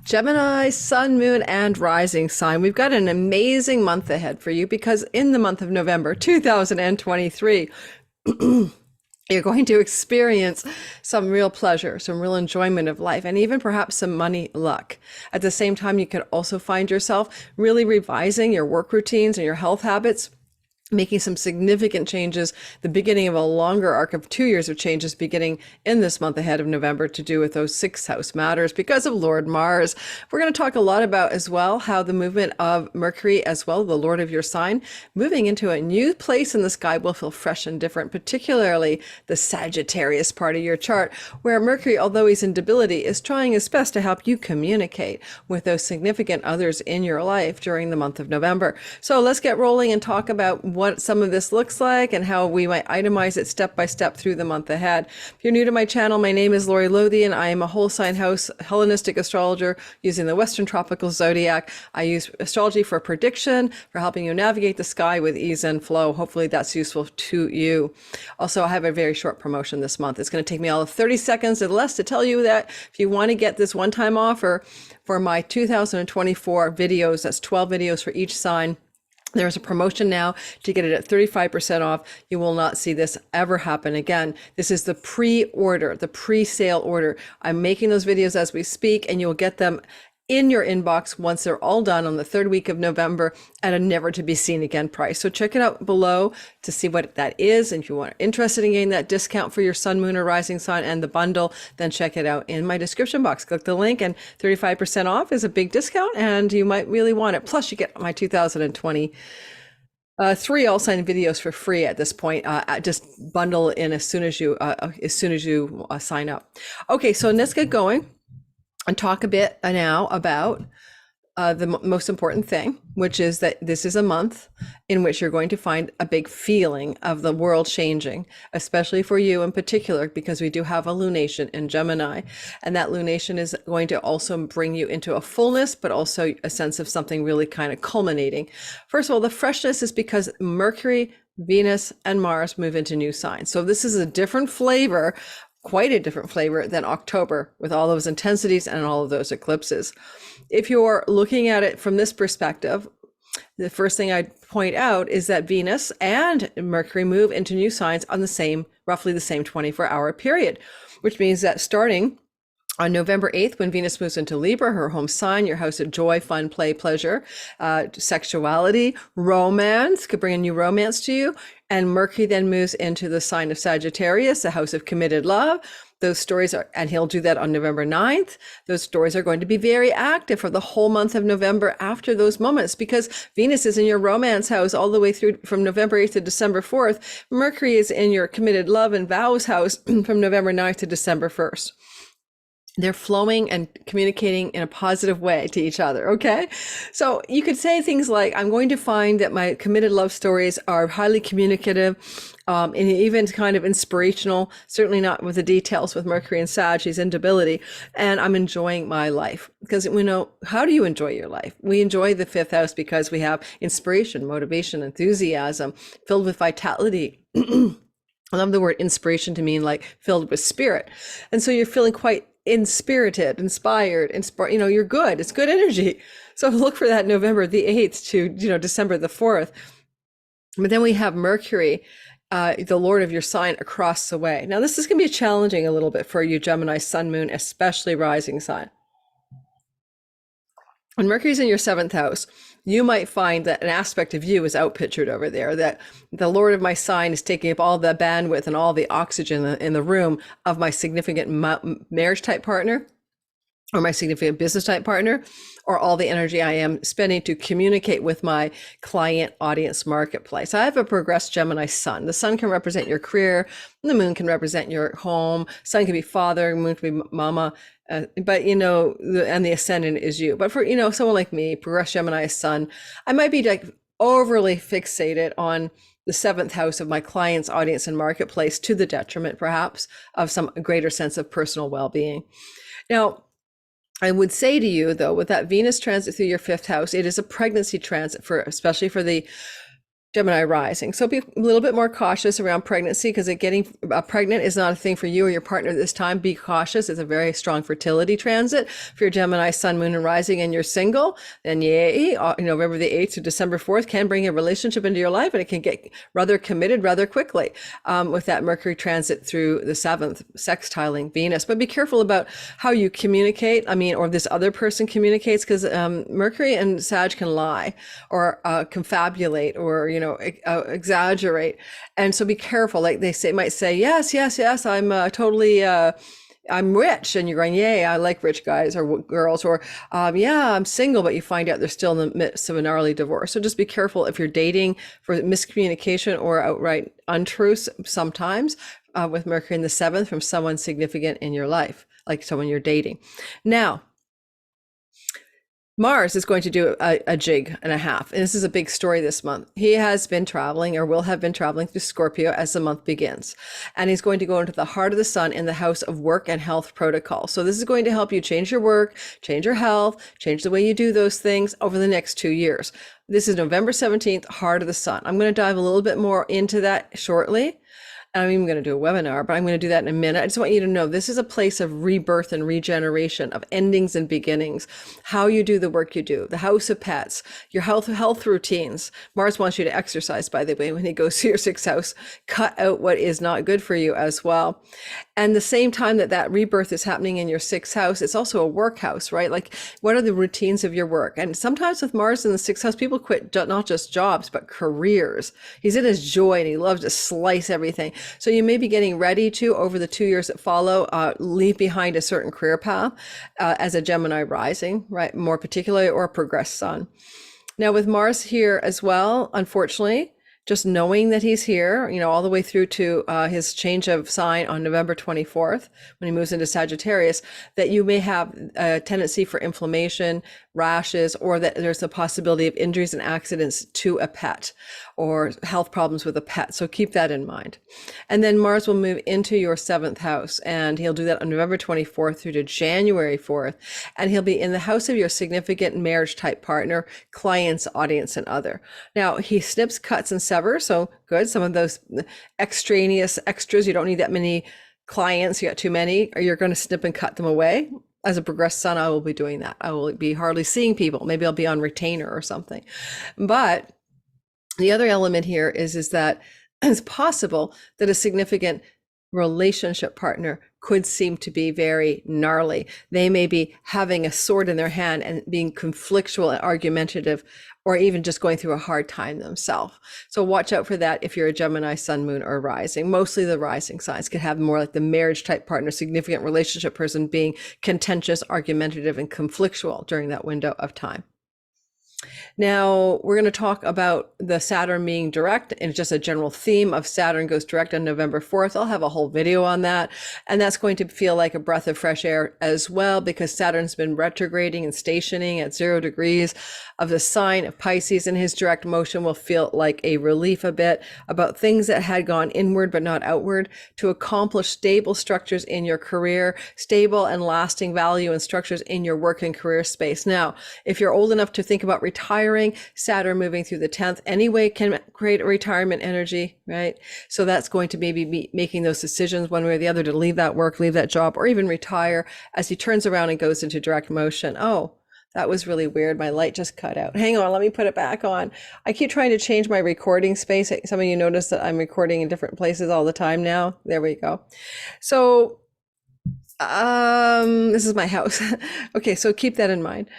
Gemini, sun, moon, and rising sign. We've got an amazing month ahead for you because in the month of November 2023, you're going to experience some real pleasure, some real enjoyment of life, and even perhaps some money luck. At the same time, you could also find yourself really revising your work routines and your health habits, making some significant changes, the beginning of a longer arc of 2 years of changes beginning in this month ahead of November to do with those sixth house matters because of Lord Mars. We're going to talk a lot about as well how the movement of Mercury as well, the Lord of your sign, moving into a new place in the sky will feel fresh and different, particularly the Sagittarius part of your chart, where Mercury, although he's in debility, is trying his best to help you communicate with those significant others in your life during the month of November. So let's get rolling and talk about what some of this looks like and how we might itemize it step by step through the month ahead. If you're new to my channel, my name is Lori Lothian. I am a whole sign house Hellenistic astrologer using the Western tropical zodiac. I use astrology for prediction, for helping you navigate the sky with ease and flow. Hopefully that's useful to you. Also, I have a very short promotion this month. It's going to take me all of 30 seconds or less to tell you that if you want to get this one-time offer for my 2024 videos, that's 12 videos for each sign, there's a promotion now to get it at 35% off. You will not see this ever happen again. This is the pre-order, the pre-sale order. I'm making those videos as we speak, and you'll get them in your inbox once they're all done on the third week of November at a never to be seen again price. So check it out below to see what that is. And if you are interested in getting that discount for your sun, moon, or rising sign and the bundle, then check it out in my description box. Click the link, and 35% off is a big discount and you might really want it. Plus you get my 2020 three all sign videos for free at this point. Just bundle in as soon as you sign up. Okay, so let's get going and talk a bit now about the most important thing, which is that this is a month in which you're going to find a big feeling of the world changing, especially for you in particular, because we do have a lunation in Gemini, and that lunation is going to also bring you into a fullness, but also a sense of something really kind of culminating. First of all, the freshness is because Mercury, Venus, and Mars move into new signs. So this is a different flavor, quite a different flavor than October with all those intensities and all of those eclipses. If you're looking at it from this perspective, the first thing I'd point out is that Venus and Mercury move into new signs on roughly the same 24-hour period, which means that starting on November 8th, when Venus moves into Libra, her home sign, your house of joy, fun, play, pleasure, sexuality, romance, could bring a new romance to you. And Mercury then moves into the sign of Sagittarius, the house of committed love. Those stories and he'll do that on November 9th. Those stories are going to be very active for the whole month of November after those moments, because Venus is in your romance house all the way through from November 8th to December 4th. Mercury is in your committed love and vows house from November 9th to December 1st. They're flowing and communicating in a positive way to each other, okay? So you could say things like, I'm going to find that my committed love stories are highly communicative, and even kind of inspirational, certainly not with the details with Mercury and Sag, he's in debility, and I'm enjoying my life. Because we know, how do you enjoy your life? We enjoy the fifth house because we have inspiration, motivation, enthusiasm, filled with vitality. I love the word inspiration to mean like filled with spirit. And so you're feeling quite inspirited, inspired, you're good. It's good energy. So look for that November the 8th to, December the 4th. But then we have Mercury, the Lord of your sign, across the way. Now this is going to be challenging a little bit for you, Gemini, sun, moon, especially rising sign. When Mercury's in your seventh house, you might find that an aspect of you is outpictured over there, that the Lord of my sign is taking up all the bandwidth and all the oxygen in the room of my significant marriage type partner, or my significant business type partner, or all the energy I am spending to communicate with my client audience marketplace. I have a progressed Gemini sun. The sun can represent your career, the moon can represent your home, sun can be father, moon can be mama, but and the ascendant is you. But for someone like me, progressed Gemini sun, I might be like overly fixated on the seventh house of my client's audience and marketplace, to the detriment perhaps of some greater sense of personal well-being. Now, I would say to you, though, with that Venus transit through your fifth house, it is a pregnancy transit, especially for the Gemini rising. So be a little bit more cautious around pregnancy, because getting pregnant is not a thing for you or your partner this time, be cautious. It's a very strong fertility transit. If you're Gemini, Sun, Moon, and Rising, and you're single, then yay, November the 8th to December 4th can bring a relationship into your life, and it can get rather committed rather quickly with that Mercury transit through the 7th, sextiling Venus. But be careful about how you communicate, or this other person communicates, because Mercury and Sag can lie or confabulate or, exaggerate. And so be careful. Like they might say, yes, I'm totally, I'm rich. And you're going, yay, I like rich guys or girls. Or, yeah, I'm single, but you find out they're still in the midst of a gnarly divorce. So just be careful if you're dating for miscommunication or outright untruths sometimes with Mercury in the 7th from someone significant in your life, like someone you're dating. Now, Mars is going to do a jig and a half. And this is a big story this month. He has been traveling or will have been traveling through Scorpio as the month begins. And he's going to go into the heart of the sun in the house of work and health protocol. So this is going to help you change your work, change your health, change the way you do those things over the next 2 years. This is November 17th, heart of the sun. I'm going to dive a little bit more into that shortly. I'm even going to do a webinar, but I'm going to do that in a minute. I just want you to know this is a place of rebirth and regeneration, of endings and beginnings, how you do the work you do, the house of pets, your health routines. Mars wants you to exercise, by the way, when he goes to your 6th house. Cut out what is not good for you as well. And the same time that rebirth is happening in your 6th house, it's also a work house, right? Like, what are the routines of your work? And sometimes with Mars in the 6th house, people quit not just jobs, but careers. He's in his joy and he loves to slice everything. So you may be getting ready to, over the 2 years that follow, leave behind a certain career path as a Gemini rising, right? More particularly, or a progressed sun. Now with Mars here as well, unfortunately, just knowing that he's here, all the way through to his change of sign on November 24th, when he moves into Sagittarius, that you may have a tendency for inflammation, rashes, or that there's a possibility of injuries and accidents to a pet or health problems with a pet. So keep that in mind. And then Mars will move into your 7th house, and he'll do that on November 24th through to January 4th. And he'll be in the house of your significant marriage type partner, clients, audience, and other. Now he snips, cuts, and severs. So good. Some of those extraneous extras, you don't need that many clients. You got too many, or you're going to snip and cut them away. As a progressed sun, I will be doing that. I will be hardly seeing people. Maybe I'll be on retainer or something. But the other element here is that it's possible that a significant relationship partner could seem to be very gnarly. They may be having a sword in their hand and being conflictual and argumentative, or even just going through a hard time themselves. So watch out for that if you're a Gemini, Sun, Moon, or Rising. Mostly the rising signs could have more like the marriage type partner, significant relationship person being contentious, argumentative, and conflictual during that window of time. Now, we're going to talk about the Saturn being direct, and just a general theme of Saturn goes direct on November 4th. I'll have a whole video on that. And that's going to feel like a breath of fresh air as well, because Saturn's been retrograding and stationing at 0 degrees of the sign of Pisces, and his direct motion will feel like a relief a bit about things that had gone inward but not outward, to accomplish stable structures in your career, stable and lasting value and structures in your work and career space. Now, if you're old enough to think about retiring, Saturn moving through the 10th anyway can create a retirement energy, right? So that's going to maybe be making those decisions one way or the other to leave that work, leave that job, or even retire as he turns around and goes into direct motion. Oh, that was really weird. My light just cut out. Hang on, let me put it back on. I keep trying to change my recording space. Some of you notice that I'm recording in different places all the time now. There we go. So this is my house. Okay, so keep that in mind.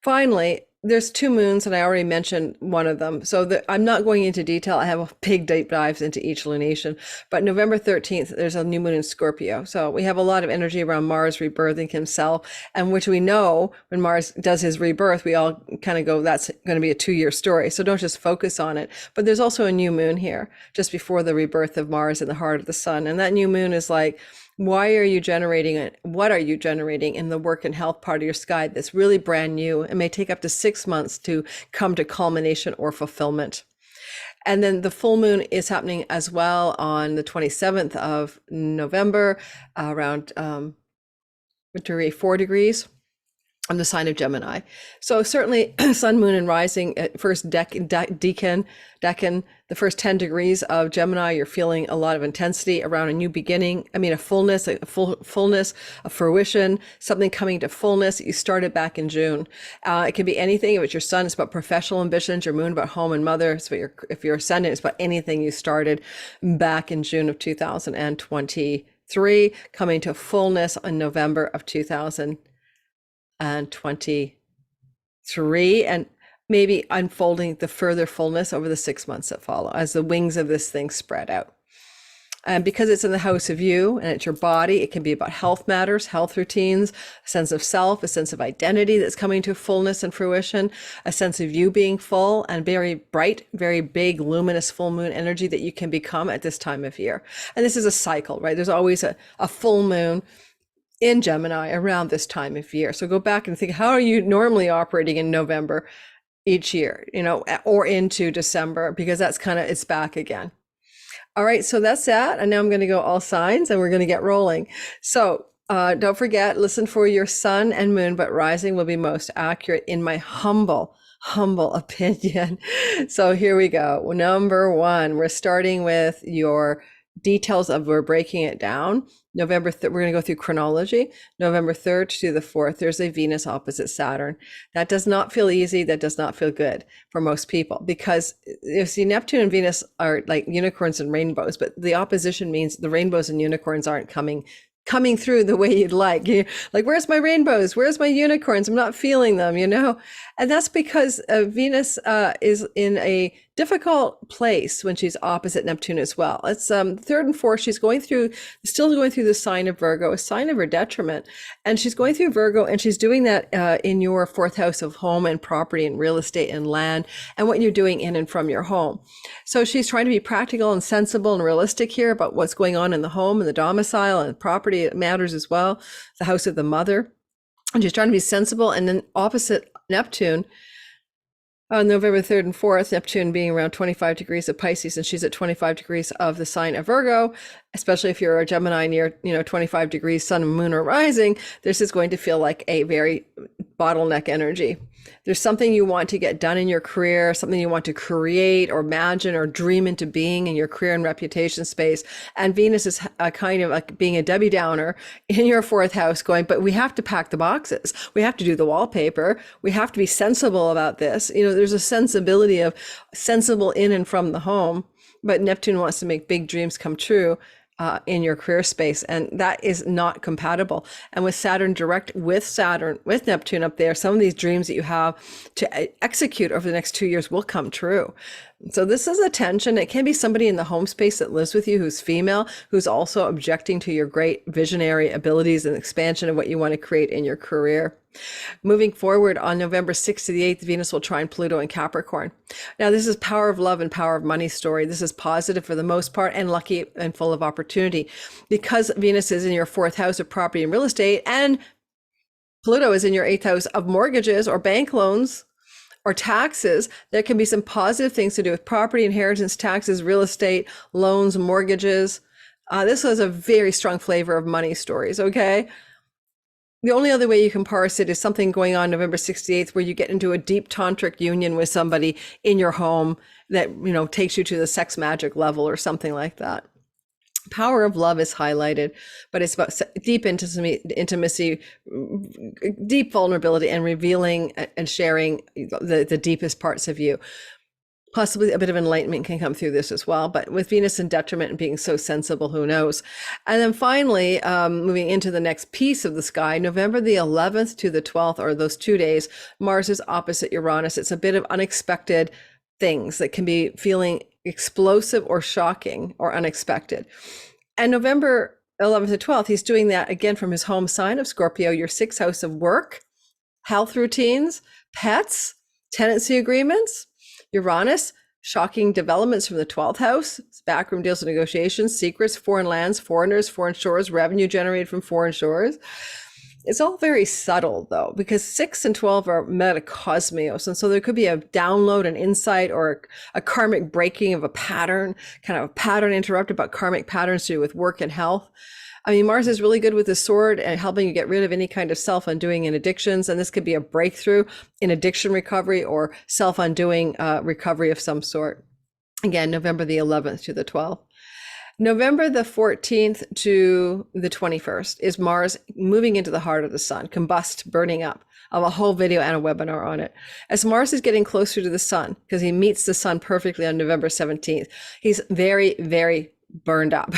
Finally, there's 2 moons, and I already mentioned one of them. So I'm not going into detail. I have a big deep dives into each lunation. But November 13th, there's a new moon in Scorpio. So we have a lot of energy around Mars rebirthing himself, and which we know when Mars does his rebirth, we all kind of go, that's going to be a 2-year story. So don't just focus on it. But there's also a new moon here just before the rebirth of Mars in the heart of the sun. And that new moon is like, why are you generating it? What are you generating in the work and health part of your sky that's really brand new? It may take up to 6 months to come to culmination or fulfillment. And then the full moon is happening as well on the 27th of November, around 4 degrees. I'm the sign of Gemini. So certainly sun, moon, and rising at first decan, the first 10 degrees of Gemini, you're feeling a lot of intensity around a new beginning. I mean, a fullness, fullness, a fruition, something coming to fullness. You started back in June. It can be anything. If it's your sun, it's about professional ambitions. Your moon about home and mother. So if your ascendant, it's about anything you started back in June of 2023, coming to fullness in November of 2023, and maybe unfolding the further fullness over the 6 months that follow as the wings of this thing spread out. And because it's in the house of you and it's your body, it can be about health matters, health routines, a sense of self, a sense of identity that's coming to fullness and fruition, a sense of you being full and very bright, very big, luminous full moon energy that you can become at this time of year. And this is a cycle, right? There's always a full moon in Gemini around this time of year. So go back and think, how are you normally operating in November each year, or into December, because that's it's back again. All right, so that's that. And now I'm going to go all signs and we're going to get rolling. So don't forget, listen for your sun and moon, but rising will be most accurate in my humble opinion. So here we go. Number one, we're starting with your details we're breaking it down. November 3rd, we're going to go through chronology. November 3rd to the 4th, there's a Venus opposite Saturn. That does not feel easy. That does not feel good for most people, because you see, Neptune and Venus are like unicorns and rainbows, but the opposition means the rainbows and unicorns aren't coming through the way you'd like. You're like, where's my rainbows? Where's my unicorns? I'm not feeling them, And that's because Venus is in a difficult place when she's opposite Neptune as well. It's 3rd and 4th. She's still going through the sign of Virgo, a sign of her detriment. And she's going through Virgo, and she's doing that in your 4th house of home and property and real estate and land and what you're doing in and from your home. So she's trying to be practical and sensible and realistic here about what's going on in the home and the domicile and property matters as well, the house of the mother. And she's trying to be sensible. And then opposite Neptune, on November 3rd and 4th, Neptune being around 25 degrees of Pisces, and she's at 25 degrees of the sign of Virgo, especially if you're a Gemini near, 25 degrees sun, moon, or rising, this is going to feel like a very bottleneck energy. There's something you want to get done in your career, something you want to create or imagine or dream into being in your career and reputation space. And Venus is kind of like being a Debbie Downer in your 4th house going, but we have to pack the boxes. We have to do the wallpaper. We have to be sensible about this. There's a sensibility of sensible in and from the home, but Neptune wants to make big dreams come true in your career space, and that is not compatible. And with Saturn direct with Neptune up there, some of these dreams that you have to execute over the next 2 years will come true. So this is a tension. It can be somebody in the home space that lives with you who's female, who's also objecting to your great visionary abilities and expansion of what you want to create in your career. Moving forward, on November 6th to the 8th, Venus will trine Pluto in Capricorn. Now, this is power of love and power of money story. This is positive for the most part and lucky and full of opportunity, because Venus is in your 4th house of property and real estate, and Pluto is in your 8th house of mortgages or bank loans or taxes. There can be some positive things to do with property, inheritance, taxes, real estate, loans, mortgages. This has a very strong flavor of money stories, okay? The only other way you can parse it is something going on November 68th where you get into a deep tantric union with somebody in your home that, takes you to the sex magic level or something like that. Power of love is highlighted, but it's about deep intimacy, deep vulnerability, and revealing and sharing the deepest parts of you. Possibly a bit of enlightenment can come through this as well, but with Venus in detriment and being so sensible, who knows? And then finally, moving into the next piece of the sky, November the 11th to the 12th, or those 2 days, Mars is opposite Uranus. It's a bit of unexpected things that can be feeling explosive or shocking or unexpected. And November 11th to 12th, he's doing that again from his home sign of Scorpio, your 6th house of work, health routines, pets, tenancy agreements. Uranus, shocking developments from the 12th house, backroom deals and negotiations, secrets, foreign lands, foreigners, foreign shores, revenue generated from foreign shores. It's all very subtle though, because 6 and 12 are metacosmios. And so there could be a download, an insight, or a karmic breaking of a pattern, kind of a pattern interrupt about karmic patterns to do with work and health. I mean, Mars is really good with the sword and helping you get rid of any kind of self-undoing and addictions. And this could be a breakthrough in addiction recovery or self-undoing recovery of some sort. Again, November the 11th to the 12th. November the 14th to the 21st is Mars moving into the heart of the sun, combust, burning up. I have a whole video and a webinar on it. As Mars is getting closer to the sun, because he meets the sun perfectly on November 17th, he's very, very burned up.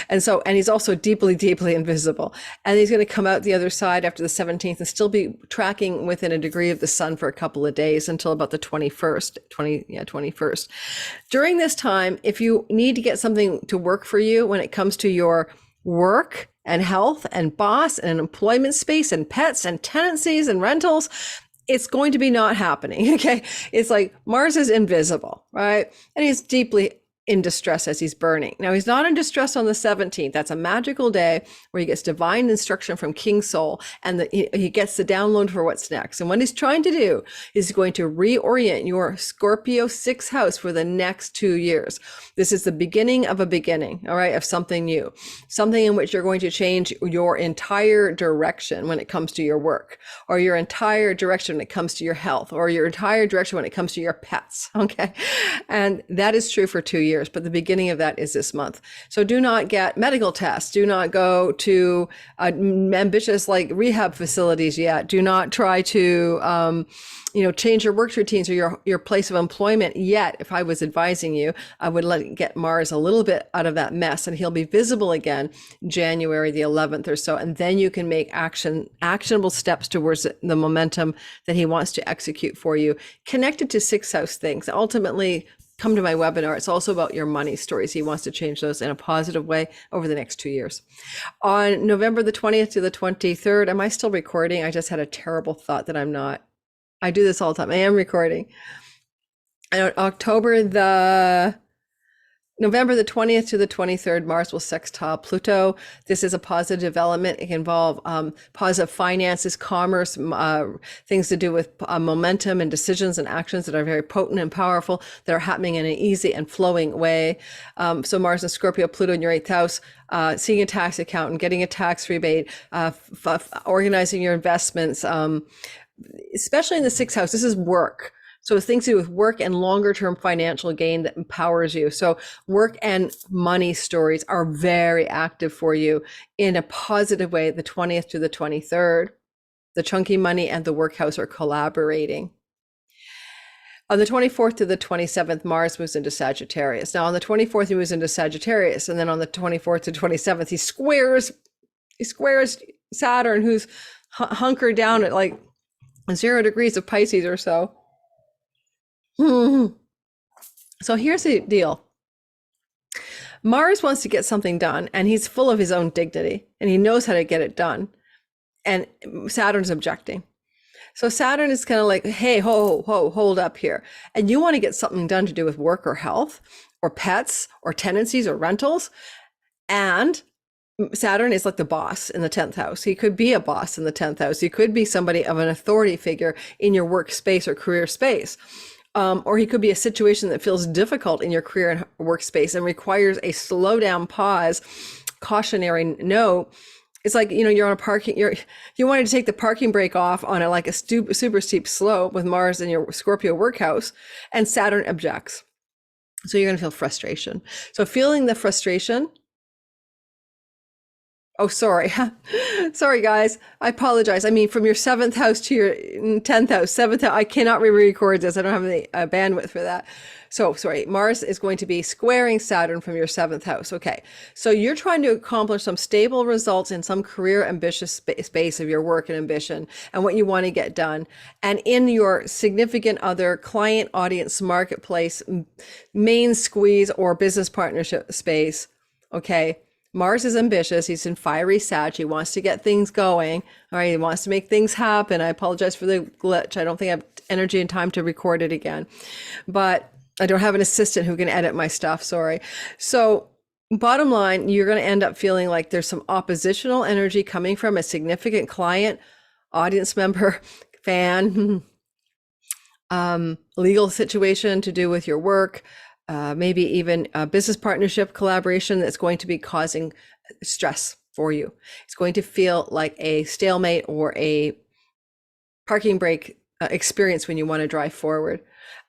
And he's also deeply, deeply invisible. And he's going to come out the other side after the 17th and still be tracking within a degree of the sun for a couple of days until about the 21st. During this time, if you need to get something to work for you when it comes to your work and health and boss and employment space and pets and tenancies and rentals, it's going to be not happening. Okay. It's like Mars is invisible, right? And he's deeply in distress as he's burning. Now, he's not in distress on the 17th. That's a magical day where he gets divine instruction from King Sol, and he gets the download for what's next. And what he's trying to do is going to reorient your Scorpio 6th house for the next 2 years. This is the beginning of a beginning, all right, of something new, something in which you're going to change your entire direction when it comes to your work, or your entire direction when it comes to your health, or your entire direction when it comes to your pets, okay? And that is true for 2 years. But the beginning of that is this month. So do not get medical tests. Do not go to ambitious like rehab facilities yet. Do not try to, change your work routines or your place of employment yet. If I was advising you, I would get Mars a little bit out of that mess, and he'll be visible again January the 11th or so. And then you can make actionable steps towards the momentum that he wants to execute for you, connected to 6th house things. Ultimately, come to my webinar. It's also about your money stories. He wants to change those in a positive way over the next 2 years. On November the 20th to the 23rd, am I still recording? I just had a terrible thought that I'm not. I do this all the time. I am recording. And on November the 20th to the 23rd, Mars will sextile Pluto. This is a positive development. It can involve positive finances, commerce, things to do with momentum and decisions and actions that are very potent and powerful, that are happening in an easy and flowing way. So Mars and Scorpio, Pluto in your 8th house, seeing a tax accountant, getting a tax rebate, organizing your investments, especially in the 6th house. This is work. So things to do with work and longer term financial gain that empowers you. So work and money stories are very active for you in a positive way. The 20th to the 23rd, the chunky money and the work house are collaborating. On the 24th to the 27th, Mars moves into Sagittarius. Now on the 24th, he moves into Sagittarius. And then on the 24th to 27th, he squares Saturn, who's hunkered down at like 0 degrees of Pisces or so. So here's the deal. Mars wants to get something done, and he's full of his own dignity, and he knows how to get it done. And Saturn's objecting. So Saturn is kind of like, hey, hold up here. And you want to get something done to do with work or health or pets or tenancies or rentals. And Saturn is like the boss in the 10th house. He could be a boss in the 10th house. He could be somebody of an authority figure in your workspace or career space. Or he could be a situation that feels difficult in your career and workspace and requires a slow down, pause, cautionary note. It's like, you're on a parking, you wanted to take the parking brake off on a super steep slope with Mars in your Scorpio workhouse, and Saturn objects. So you're going to feel frustration. So feeling the frustration. Oh, sorry. Sorry, guys. I apologize. I mean, from your 7th house to your 10th house, 7th house, I cannot re-record this. I don't have the bandwidth for that. So sorry, Mars is going to be squaring Saturn from your 7th house. Okay. So you're trying to accomplish some stable results in some career ambitious space of your work and ambition and what you want to get done. And in your significant other client, audience, marketplace, main squeeze or business partnership space. Okay. Mars is ambitious. He's in fiery Sag. He wants to get things going. All right. He wants to make things happen. I apologize for the glitch. I don't think I have energy and time to record it again, but I don't have an assistant who can edit my stuff. Sorry. So Bottom line, you're going to end up feeling like there's some oppositional energy coming from a significant client, audience member, fan, legal situation to do with your work, maybe even a business partnership collaboration that's going to be causing stress for you. It's going to feel like a stalemate or a parking brake experience when you want to drive forward.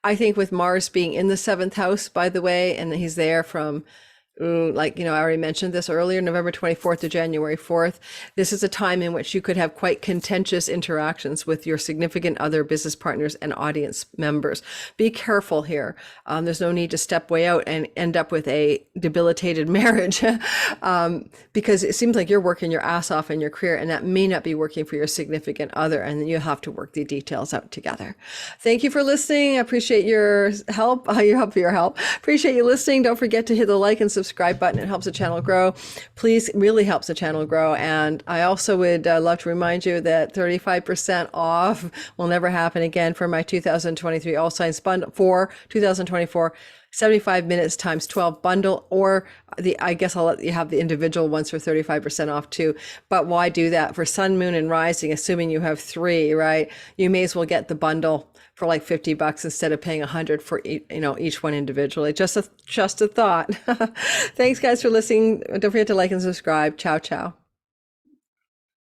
I think with Mars being in the seventh house, by the way, and he's there from like, I already mentioned this earlier, November 24th to January 4th. This is a time in which you could have quite contentious interactions with your significant other, business partners, and audience members. Be careful here. There's no need to step way out and end up with a debilitated marriage because it seems like you're working your ass off in your career, and that may not be working for your significant other, and you have to work the details out together. Thank you for listening. I appreciate your help. Your help. Appreciate you listening. Don't forget to hit the like and subscribe button. It helps the channel grow. Please, really helps the channel grow. And I also would love to remind you that 35% off will never happen again for my 2023 All Signs Bundle for 2024. 75 minutes times 12 bundle, or I guess I'll let you have the individual ones for 35% off too. But why do that? For Sun, Moon, and Rising, assuming you have 3, right? You may as well get the bundle for like $50 instead of paying $100 for each one individually. Just a thought. Thanks guys for listening. Don't forget to like and subscribe. Ciao, ciao.